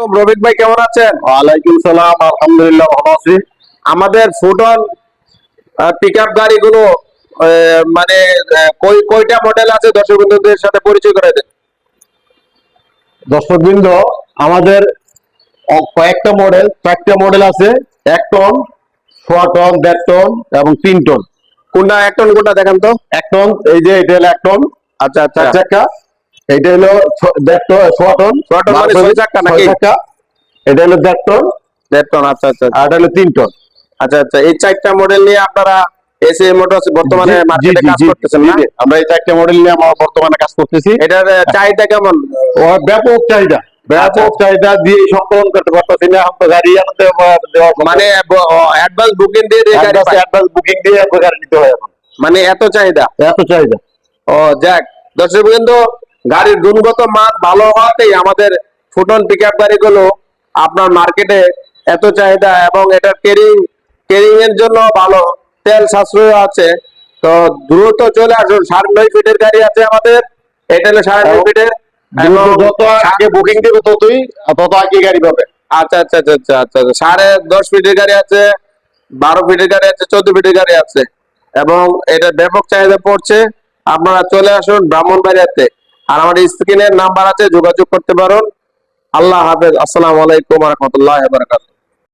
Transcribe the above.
আলাইকুম, রফিক ভাই কেমন আছেন? ওয়ালাইকুম সালাম, আলহামদুলিল্লাহ ভালো আছি। আমাদের ফুটন পিকআপ গাড়িগুলো মানে কয়টা মডেল আছে দর্শক বন্ধুদের সাথে পরিচয় করে দেন। দর্শকবৃন্দ, আমাদের কয়েকটা মডেল, 4টা মডেল আছে। 1 টন, 6 টন, 1.5 টন এবং 3 টন। কোনটা 1 টন কোনটা দেখান তো। 1 টন, এই যে এটা হলো 1 টন, আচ্ছা আচ্ছা, 4 চাকা। এটা হলো 1.5 টন, 6 টন, 6 টন মানে 6 চাকা নাকি? 6 চাকা। এটা হলো 1.5 টন, 1.5 টন। আচ্ছা আচ্ছা আর এটা হলো 3 টন। আচ্ছা আচ্ছা, এই 4টা মডেল নিয়ে আপনারা এসএ মোটরস বর্তমানে মার্কেটে কাজ করতেছেন না? আমরা এই 4টা মডেল নিয়ে আমরা বর্তমানে কাজ করতেছি। এটার চাহিদা কেমন? ব্যাপক চাহিদা, ব্যাপক চাহিদা দিয়ে সংকলন করতে পারতেছি না। আমরা গাড়ি আনতে মানে অ্যাডভান্স বুকিং দিয়ে গাড়ি পাই? অ্যাডভান্স বুকিং দিয়ে গাড়ি নিতে হয় এখন, মানে এত চাহিদা। এত চাহিদা। ও যাক, দর্শক কিন্তু গাড়ির গুণগত মান ভালো হওয়াতেই আমাদের ফুটন পিকআপ গাড়িগুলো আপনার মার্কেটে এত চাহিদা, এবং এটা কেরিং এর জন্য ভালো, তেল সাশ্রয় আছে। তো দ্রুত চলে আসুন। 9.5 ফিটের গাড়ি আছে আমাদের, এটা হলো 9.5 ফিটের। যত আগে বুকিং দেবে তত আগে গাড়ি পাবে। আচ্ছা আচ্ছা আচ্ছা আচ্ছা আচ্ছা, 10.5 ফিটের গাড়ি আছে, 12 ফিটের গাড়ি আছে, 14 ফিটের গাড়ি আছে, এবং এটা ব্যাপক চাহিদা পড়ছে। আপনারা চলে আসুন ব্রাহ্মণবাড়িয়াতে, আর আমার স্ক্রিনের নাম্বার আছে, যোগাযোগ করতে পারুন। আল্লাহ হাফেজ, আসসালামু আলাইকুম ওয়া রাহমাতুল্লাহি ওয়া বারাকাতুহু।